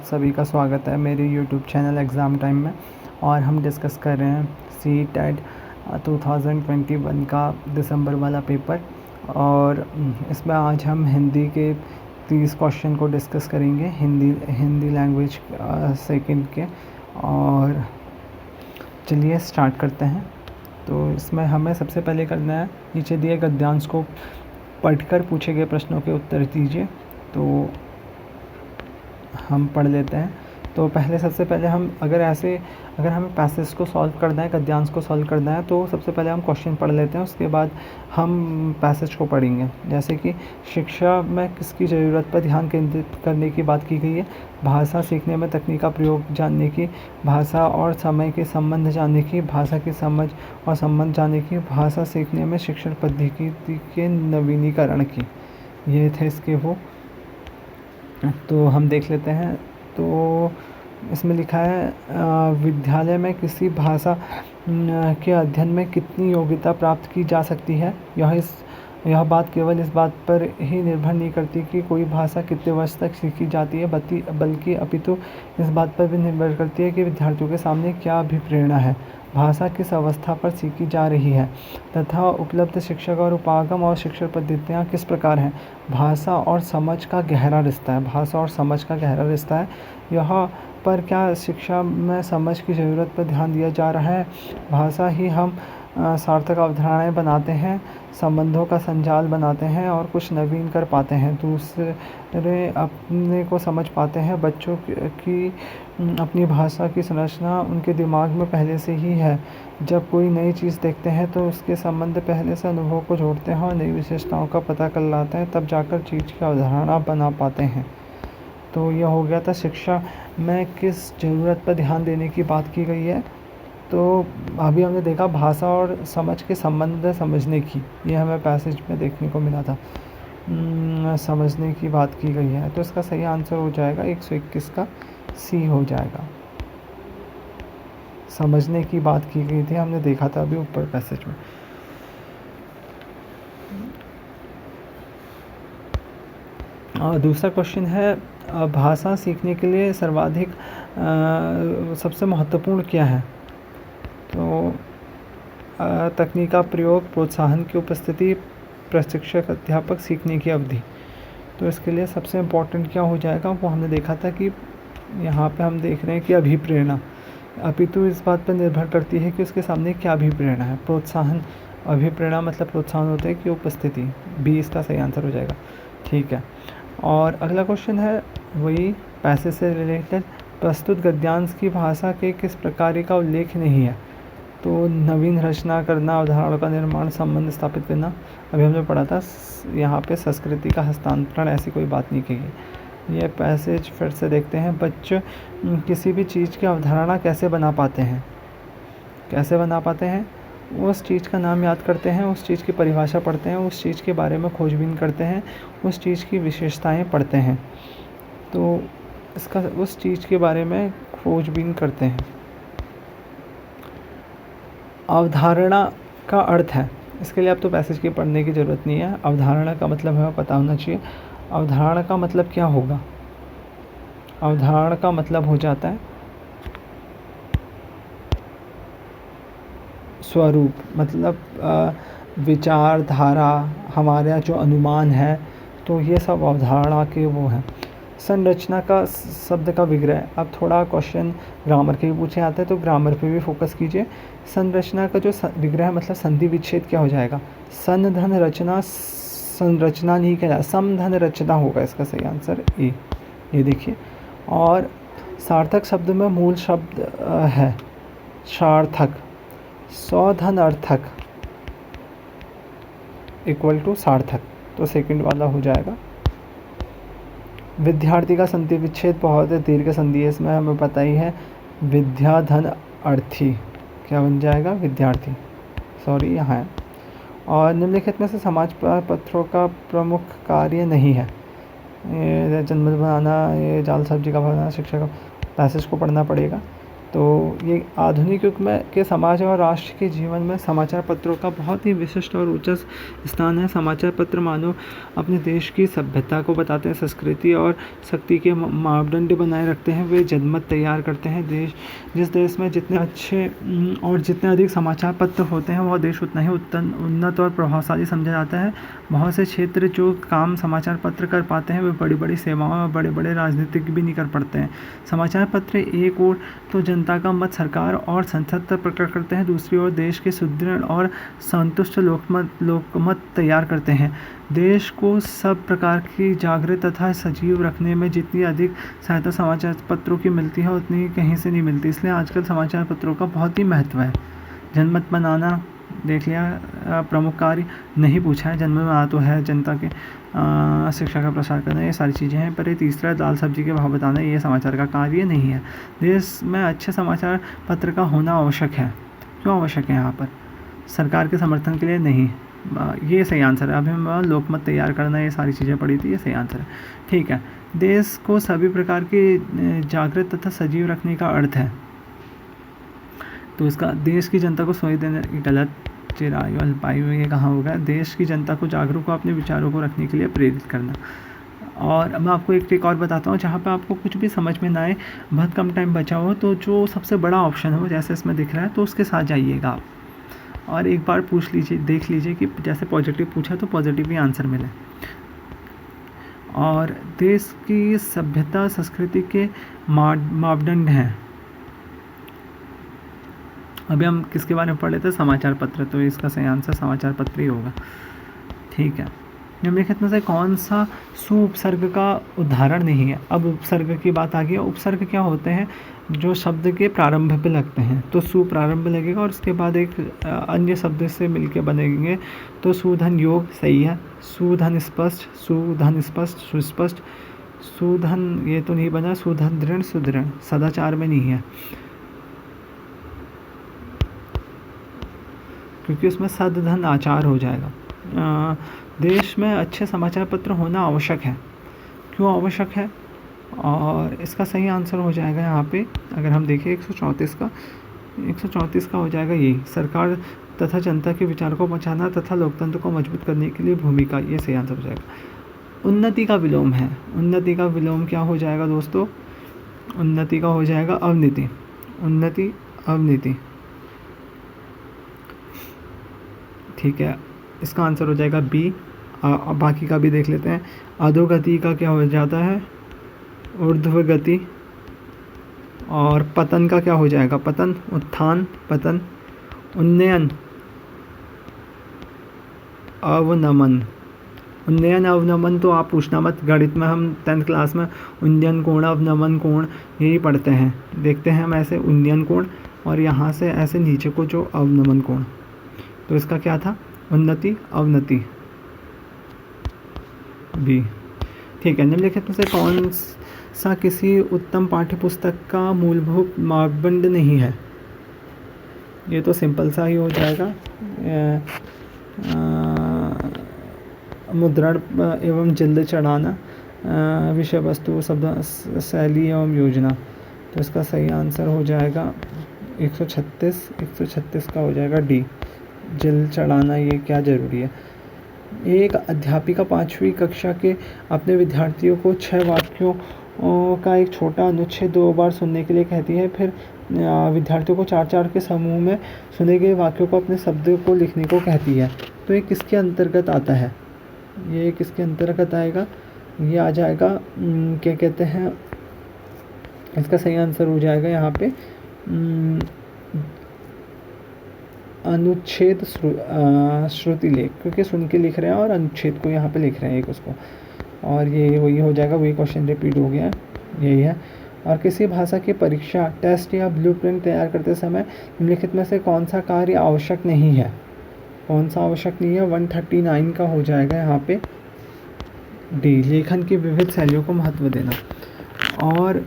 सभी का स्वागत है मेरे यूट्यूब चैनल एग्ज़ाम टाइम में। और हम डिस्कस कर रहे हैं सी टेट 2021 का दिसंबर वाला पेपर। और इसमें आज हम हिंदी के 30 क्वेश्चन को डिस्कस करेंगे, हिंदी लैंग्वेज सेकंड के। और चलिए स्टार्ट करते हैं। तो इसमें हमें सबसे पहले करना है, नीचे दिए गद्यांश को पढ़कर पूछे गए प्रश्नों के उत्तर दीजिए। तो हम पढ़ लेते हैं। तो सबसे पहले अगर हमें पैसेज को सॉल्व करना है, गद्यांश को सॉल्व करना है, तो सबसे पहले हम क्वेश्चन पढ़ लेते हैं, उसके बाद हम पैसेज को पढ़ेंगे। जैसे कि शिक्षा में किसकी ज़रूरत पर ध्यान केंद्रित करने की बात की गई है। भाषा सीखने में तकनीक का प्रयोग जानने की, भाषा और समय के संबंध जानने की, भाषा की समझ और संबंध जानने की, भाषा सीखने में शिक्षण पद्धति के नवीनीकरण की। ये थे इसके वो। तो हम देख लेते हैं। तो इसमें लिखा है विद्यालय में किसी भाषा के अध्ययन में कितनी योग्यता प्राप्त की जा सकती है। यह बात केवल इस बात पर ही निर्भर नहीं करती कि कोई भाषा कितने वर्ष तक सीखी जाती है, बल्कि अपितु इस बात पर भी निर्भर करती है कि विद्यार्थियों के सामने क्या अभिप्रेरणा है, भाषा किस अवस्था पर सीखी जा रही है, तथा उपलब्ध शिक्षक और उपागम और शिक्षण पद्धतियाँ किस प्रकार हैं। भाषा और समझ का गहरा रिश्ता है। यहाँ पर क्या शिक्षा में समझ की ज़रूरत पर ध्यान दिया जा रहा है। भाषा ही हम सार्थक अवधारणाएं बनाते हैं, संबंधों का संजाल बनाते हैं और कुछ नवीन कर पाते हैं, दूसरे अपने को समझ पाते हैं। बच्चों की अपनी भाषा की संरचना उनके दिमाग में पहले से ही है। जब कोई नई चीज़ देखते हैं तो उसके संबंध पहले से अनुभव को जोड़ते हैं और नई विशेषताओं का पता कर लाते हैं, तब जाकर चीज़ की अवधारणा बना पाते हैं। तो यह हो गया था शिक्षा में किस ज़रूरत पर ध्यान देने की बात की गई है। तो अभी हमने देखा भाषा और समझ के संबंध समझने की, ये हमें पैसेज में देखने को मिला था। समझने की बात की गई है, तो इसका सही आंसर हो जाएगा 121 का सी हो जाएगा। समझने की बात की गई थी, हमने देखा था अभी ऊपर पैसेज में। और दूसरा क्वेश्चन है भाषा सीखने के लिए सर्वाधिक सबसे महत्वपूर्ण क्या है। तो तकनीक का प्रयोग, प्रोत्साहन की उपस्थिति, प्रशिक्षक, अध्यापक, सीखने की अवधि। तो इसके लिए सबसे इम्पोर्टेंट क्या हो जाएगा, वो हमने देखा था कि यहाँ पे हम देख रहे हैं कि अभिप्रेरणा अपितु इस बात पर निर्भर करती है कि उसके सामने क्या अभिप्रेरणा है। प्रोत्साहन, अभिप्रेरणा मतलब प्रोत्साहन होता है कि उपस्थिति, बी इसका सही आंसर हो जाएगा। ठीक है। और अगला क्वेश्चन है वही पैसेज से रिलेटेड, प्रस्तुत गद्यांश की भाषा के किस प्रकार का उल्लेख नहीं है। तो नवीन रचना करना, अवधारणा का निर्माण, संबंध स्थापित करना, अभी हमने पढ़ा था। यहाँ पे संस्कृति का हस्तांतरण, ऐसी कोई बात नहीं कही है। ये पैसेज फिर से देखते हैं। बच्चे किसी भी चीज़ की अवधारणा कैसे बना पाते हैं। उस चीज़ का नाम याद करते हैं, उस चीज़ की परिभाषा पढ़ते हैं, उस चीज़ के बारे में खोजबीन करते हैं, उस चीज़ की विशेषताएं पढ़ते हैं। तो इसका उस चीज़ के बारे में खोजबीन करते हैं। अवधारणा का अर्थ है, इसके लिए अब तो पैसेज की पढ़ने की ज़रूरत नहीं है। अवधारणा का मतलब हमें पता होना चाहिए। अवधारणा का मतलब क्या होगा। अवधारणा का मतलब हो जाता है स्वरूप, मतलब विचारधारा, हमारा जो अनुमान है, तो ये सब अवधारणा के वो हैं। संरचना का शब्द का विग्रह, अब थोड़ा क्वेश्चन ग्रामर के भी पूछे आते हैं, तो ग्रामर पे भी फोकस कीजिए। संरचना का जो विग्रह मतलब संधि विच्छेद क्या हो जाएगा। संधन रचना, संरचना नहीं कहला, समधन रचना होगा इसका सही आंसर ए। ये देखिए। और सार्थक शब्द में मूल शब्द है सार्थक, सौधन अर्थक इक्वल टू सार्थक, तो सेकंड वाला हो जाएगा। विद्यार्थी का संधि विच्छेद बहुत दीर्घ संधि है, इसमें हमें पता ही है। विद्याधन अर्थी क्या बन जाएगा, विद्यार्थी, सॉरी यहाँ है। और निम्नलिखित में से समाज पत्रों का प्रमुख कार्य नहीं है। ये जनमत बनाना, ये जाल सब्जी का बनाना, शिक्षा का, पैसेज को पढ़ना पड़ेगा। तो ये आधुनिक युग में के समाज और राष्ट्र के जीवन में समाचार पत्रों का बहुत ही विशिष्ट और ऊंचा स्थान है। समाचार पत्र मानो अपने देश की सभ्यता को बताते हैं, संस्कृति और शक्ति के मापदंड बनाए रखते हैं। वे जनमत तैयार करते हैं। जिस देश में जितने अच्छे और जितने अधिक समाचार पत्र होते हैं वह देश उतना ही उन्नत और प्रभावशाली समझा जाता है। बहुत से क्षेत्र जो काम समाचार पत्र कर पाते हैं वे बड़ी बड़ी सेवाओं और बड़े बड़े राजनीतिक भी नहीं कर पाते हैं। समाचार पत्र एक ओर तो जनता का मत सरकार और संसद तक प्रकट करते हैं, दूसरी ओर देश के सुदृढ़ और संतुष्ट लोकमत तैयार करते हैं। देश को सब प्रकार की जागृत तथा सजीव रखने में जितनी अधिक सहायता समाचार पत्रों की मिलती है उतनी कहीं से नहीं मिलती। इसलिए आजकल समाचार पत्रों का बहुत ही महत्व है। जनमत बनाना देख लिया, प्रमुख कार्य नहीं पूछा है। जनमत बनाना तो है, जनता के शिक्षा का प्रसार करना, ये सारी चीज़ें हैं। पर ये तीसरा दाल सब्जी के भाव बताना, ये समाचार का कार्य नहीं है। देश में अच्छे समाचार पत्र का होना आवश्यक है। क्यों आवश्यक है? यहाँ पर सरकार के समर्थन के लिए नहीं, ये सही आंसर है। अभी हम लोकमत तैयार करना, ये सारी चीज़ें पढ़ी थी, ये सही आंसर है। ठीक है, देश को सभी प्रकार की जागृत तथा सजीव रखने का अर्थ है, तो इसका देश की जनता को सोई देने, गलत, चिरायु अल्पायु, ये कहाँ होगा? देश की जनता को जागरूक अपने विचारों को रखने के लिए प्रेरित करना। और मैं आपको एक ट्रिक और बताता हूँ, जहाँ पे आपको कुछ भी समझ में ना आए, बहुत कम टाइम बचा हो, तो जो सबसे बड़ा ऑप्शन हो जैसे इसमें दिख रहा है तो उसके साथ जाइएगा आप और एक बार पूछ लीजिए, देख लीजिए कि जैसे पॉजिटिव पूछा तो पॉजिटिव ही आंसर मिले। और देश की सभ्यता संस्कृति के मापदंड हैं। अभी हम किसके बारे में पढ़ रहे थे? समाचार पत्र, तो इसका सही आंसर समाचार पत्र ही होगा। ठीक है, निम्नलिखित में से कौन सा सुउपसर्ग का उदाहरण नहीं है? अब उपसर्ग की बात आ गई है। उपसर्ग क्या होते हैं? जो शब्द के प्रारंभ पे लगते हैं, तो सु प्रारंभ लगेगा और उसके बाद एक अन्य शब्द से मिलके बनेंगे, तो सुधन योग सही है। सुधन स्पष्ट, सुधन स्पष्ट, सुस्पष्ट, सुधन ये तो नहीं बना। सुधन दृढ़, सुदृढ़ सदाचार में नहीं है, क्योंकि उसमें सदधन आचार हो जाएगा। देश में अच्छे समाचार पत्र होना आवश्यक है। क्यों आवश्यक है? और इसका सही आंसर हो जाएगा यहाँ पे, अगर हम देखें 134 का हो जाएगा यही, सरकार तथा जनता के विचार को पहुँचाना तथा लोकतंत्र को मजबूत करने के लिए भूमिका, ये सही आंसर हो जाएगा। उन्नति का विलोम है। उन्नति का विलोम क्या हो जाएगा दोस्तों? उन्नति का हो जाएगा अवनति। उन्नति, अवनति। ठीक है, इसका आंसर हो जाएगा बी। बाकी का भी देख लेते हैं। अधोगति का क्या हो जाता है? ऊर्ध्व गति। और पतन का क्या हो जाएगा? पतन, उत्थान, पतन। उन्नयन, अवनमन। उन्नयन अवनमन तो आप पूछना मत, गणित में हम 10th क्लास में उन्नयन कोण, अवनमन कोण यही पढ़ते हैं। देखते हैं हम ऐसे उन्नयन कोण और यहाँ से ऐसे नीचे को जो अवनमन कोण, तो इसका क्या था? उन्नति, अवनति, बी। ठीक है, निम्नलिखित में से कौन सा किसी उत्तम पाठ्यपुस्तक का मूलभूत मापदंड नहीं है? ये तो सिंपल सा ही हो जाएगा। मुद्रण एवं जल्द चढ़ाना, विषय वस्तु, शब्द शैली एवं योजना, तो इसका सही आंसर हो जाएगा 136 का हो जाएगा डी, जल चढ़ाना। ये क्या ज़रूरी है? एक अध्यापिका 5वीं कक्षा के अपने विद्यार्थियों को 6 वाक्यों का एक छोटा अनुच्छेद 2 बार सुनने के लिए कहती है। फिर विद्यार्थियों को 4-4 के समूह में सुने गए वाक्यों को अपने शब्दों को लिखने को कहती है। तो ये किसके अंतर्गत आता है? ये किसके अंतर्गत आएगा? ये आ जाएगा क्या कहते हैं, इसका सही आंसर हो जाएगा यहाँ पे अनुच्छेद श्रुति लेख, क्योंकि सुन के लिख रहे हैं और अनुच्छेद को यहाँ पे लिख रहे हैं एक उसको, और ये वही हो जाएगा, वही क्वेश्चन रिपीट हो गया, यही है। और किसी भाषा की परीक्षा, टेस्ट या ब्लूप्रिंट तैयार करते समय निम्नलिखित में से कौन सा कार्य आवश्यक नहीं है? कौन सा आवश्यक नहीं है? 139 का हो जाएगा यहाँ पे डी, लेखन की विविध शैलियों को महत्व देना। और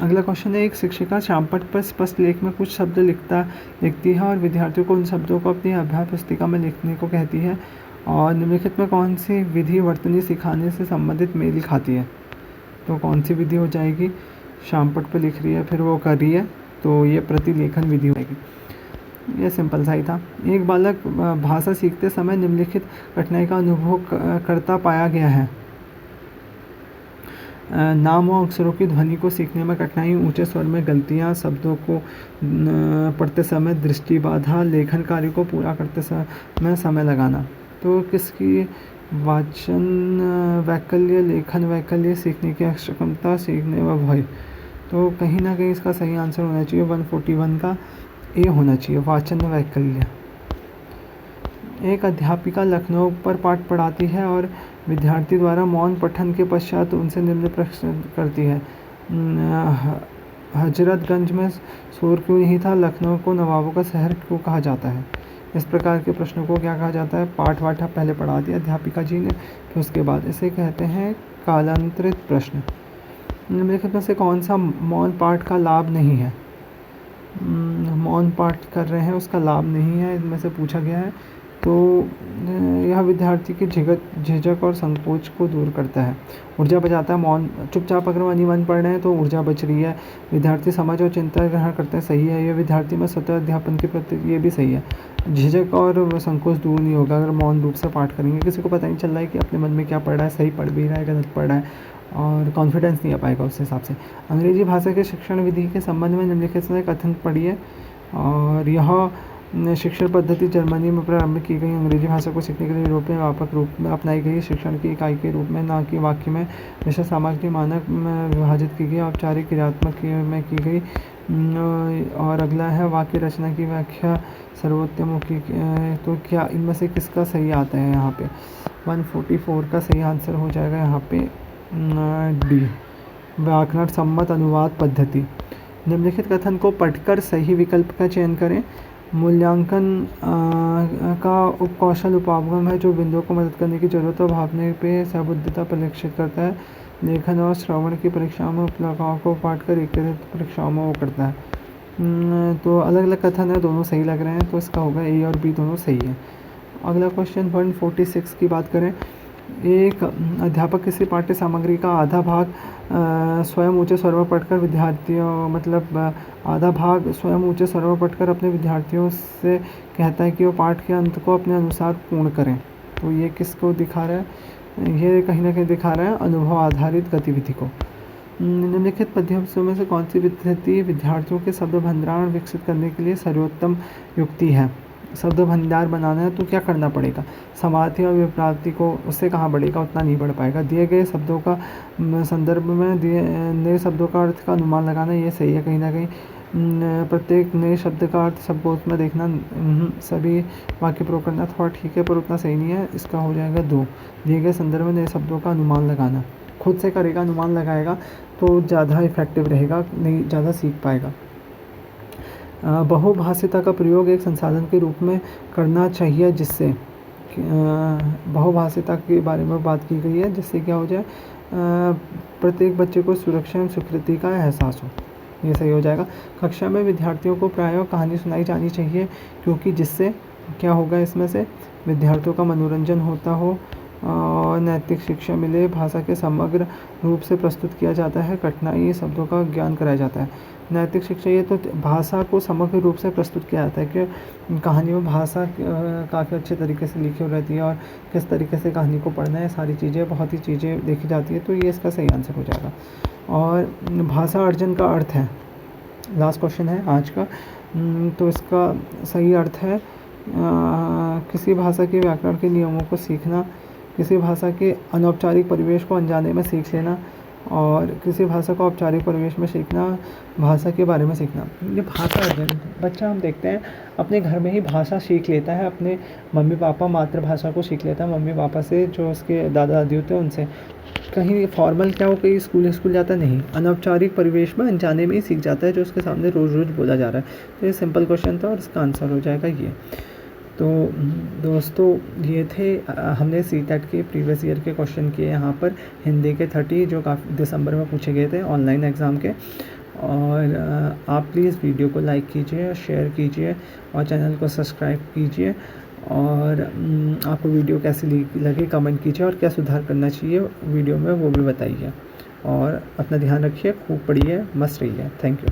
अगला क्वेश्चन है, एक शिक्षिका श्यामपट्ट पर स्पष्ट लेख में कुछ शब्द लिखती है और विद्यार्थियों को उन शब्दों को अपनी अभ्यास पुस्तिका में लिखने को कहती है। और निम्नलिखित में कौन सी विधि वर्तनी सिखाने से संबंधित मेल खाती है? तो कौन सी विधि हो जाएगी? श्यामपट्ट पर लिख रही है, फिर वो कर रही है, तो ये प्रतिलेखन विधि होगी। ये सिंपल सा ही था। एक बालक भाषा सीखते समय निम्नलिखित कठिनाई का अनुभव करता पाया गया है। नाम और अक्षरों की ध्वनि को सीखने में कठिनाई, ऊंचे स्वर में गलतियां, शब्दों को पढ़ते समय दृष्टि बाधा, लेखन कार्य को पूरा करते समय लगाना। तो किसकी वाचन वैकल्य, लेखन वैकल्य, सीखने की अक्षमता, सीखने में भय। तो कहीं ना कहीं इसका सही आंसर होना चाहिए 141 का ए होना चाहिए, वाचन वैकल्य। एक अध्यापिका लखनऊ पर पाठ पढ़ाती है और विद्यार्थी द्वारा मौन पठन के पश्चात उनसे निम्न प्रश्न करती है। हजरतगंज में शोर क्यों नहीं था? लखनऊ को नवाबों का शहर क्यों कहा जाता है? इस प्रकार के प्रश्नों को क्या कहा जाता है? पाठ वाठ पहले पढ़ा दिया अध्यापिका जी ने, फिर उसके बाद इसे कहते हैं कालांतरित प्रश्न। निम्नलिखित में से कौन सा मौन पाठ का लाभ नहीं है? मौन पाठ कर रहे हैं उसका लाभ नहीं है, इनमें से पूछा गया है। तो यह विद्यार्थी की झिझक और संकोच को दूर करता है, ऊर्जा बचाता है। मौन चुपचाप अगर मन पढ़ रहे हैं तो ऊर्जा बच रही है। विद्यार्थी समझ और चिंता ग्रहण करते हैं, सही है। यह विद्यार्थी में स्वतः अध्यापन के प्रति, ये भी सही है। झिझक और संकोच दूर नहीं होगा अगर मौन रूप से पाठ करेंगे। किसी को पता नहीं चल रहा है कि अपने मन में क्या पढ़ रहा है, सही पढ़ भी रहा है, गलत पढ़ रहा है, और कॉन्फिडेंस नहीं आ पाएगा उस हिसाब से। अंग्रेजी भाषा के शिक्षण विधि के संबंध में निम्नलिखित से कथन पढ़िए। और यह शिक्षण पद्धति जर्मनी में प्रारंभ की गई। अंग्रेजी भाषा को सीखने के लिए यूरोप में व्यापक रूप में अपनाई गई। शिक्षण की इकाई के रूप में, ना कि वाक्य में, विषय सामग्री मानक में विभाजित की गई, औपचारिक क्रियात्मक में की गई। और अगला है वाक्य रचना की व्याख्या सर्वोत्तममुखी। तो क्या इनमें से किसका सही आता है? यहाँ पे 144 का सही आंसर हो जाएगा यहाँ पे डी, व्याकरण सम्मत अनुवाद पद्धति। निम्नलिखित कथन को पढ़कर सही विकल्प का चयन करें। मूल्यांकन का उपकौशल उपागम है जो बिंदुओं को मदद करने की जरूरत और भावने पे सहबुद्धता परीक्षित करता है। लेखन और श्रवण की परीक्षाओं में उपलब्धियों को पाठ कर एकीकृत परीक्षाओं में वो करता है। तो अलग अलग कथन है, दोनों सही लग रहे हैं, तो इसका होगा ए और बी दोनों सही है। अगला क्वेश्चन 146 की बात करें। एक अध्यापक किसी पाठ्य सामग्री का आधा भाग स्वयं ऊंचे स्वर में पढ़कर विद्यार्थियों, मतलब आधा भाग स्वयं ऊंचे स्वर में पढ़कर अपने विद्यार्थियों से कहता है कि वो पाठ के अंत को अपने अनुसार पूर्ण करें। तो ये किसको दिखा रहा है? ये कहीं ना कहीं दिखा रहा है अनुभव आधारित गतिविधि को। निम्नलिखित पद्धतियों में से कौन सी पद्धति विद्यार्थियों के शब्द भंडार विकसित करने के लिए सर्वोत्तम युक्ति है? शब्द भंडार बनाना है तो क्या करना पड़ेगा? समार्थी और विप्राप्ति को उससे कहाँ बढ़ेगा, उतना नहीं बढ़ पाएगा। दिए गए शब्दों का संदर्भ में दिए नए शब्दों का अर्थ का अनुमान लगाना, ये सही है कहीं ना कहीं। प्रत्येक नए शब्द का अर्थ सबको उसमें देखना, सभी वाक्य प्रयोग करना थोड़ा ठीक है पर उतना सही नहीं है, इसका हो जाएगा 2। दिए गए संदर्भ में नए शब्दों का अनुमान लगाना, खुद से करेगा, अनुमान लगाएगा तो ज़्यादा इफेक्टिव रहेगा, नहीं ज़्यादा सीख पाएगा। बहुभाषिता का प्रयोग एक संसाधन के रूप में करना चाहिए जिससे बहुभाषिता के बारे में बात की गई है, जिससे क्या हो जाए प्रत्येक बच्चे को सुरक्षा एवं स्वीकृति का एहसास हो, ये सही हो जाएगा। कक्षा में विद्यार्थियों को प्रायः कहानी सुनाई जानी चाहिए क्योंकि जिससे क्या होगा, इसमें से विद्यार्थियों का मनोरंजन होता हो और नैतिक शिक्षा मिले। भाषा के समग्र रूप से प्रस्तुत किया जाता है, कठिनाई शब्दों का ज्ञान कराया जाता है। नैतिक शिक्षा, ये तो भाषा को समग्र रूप से प्रस्तुत किया जाता है कि कहानी में भाषा काफ़ी अच्छे तरीके से लिखी रहती है और किस तरीके से कहानी को पढ़ना है, सारी चीज़ें, बहुत ही चीज़ें देखी जाती है, तो ये इसका सही आंसर हो जाएगा। और भाषा अर्जन का अर्थ है, लास्ट क्वेश्चन है आज का, तो इसका सही अर्थ है किसी भाषा के व्याकरण के नियमों को सीखना, किसी भाषा के अनौपचारिक परिवेश को अनजाने में सीख लेना और किसी भाषा को औपचारिक परिवेश में सीखना, भाषा के बारे में सीखना। ये भाषा अर्जन, बच्चा हम देखते हैं अपने घर में ही भाषा सीख लेता है, अपने मम्मी पापा मातृभाषा को सीख लेता है, मम्मी पापा से, जो उसके दादा दादी होते हैं उनसे। कहीं फॉर्मल क्या हो, कहीं स्कूल जाता नहीं, अनौपचारिक परिवेश में अनजाने में ही सीख जाता है जो उसके सामने रोज़ रोज़ बोला जा रहा है। तो ये सिंपल क्वेश्चन था और इसका आंसर हो जाएगा ये। तो दोस्तों ये थे हमने सीटेट के प्रीवियस ईयर के क्वेश्चन किए यहाँ पर, हिंदी के 30 जो काफ़ी दिसंबर में पूछे गए थे ऑनलाइन एग्ज़ाम के। और आप प्लीज़ वीडियो को लाइक कीजिए, शेयर कीजिए और चैनल को सब्सक्राइब कीजिए। और आपको वीडियो कैसी लगी कमेंट कीजिए और क्या सुधार करना चाहिए वीडियो में वो भी बताइए। और अपना ध्यान रखिए, खूब पढ़िए, मस्त रहिए। Thank you.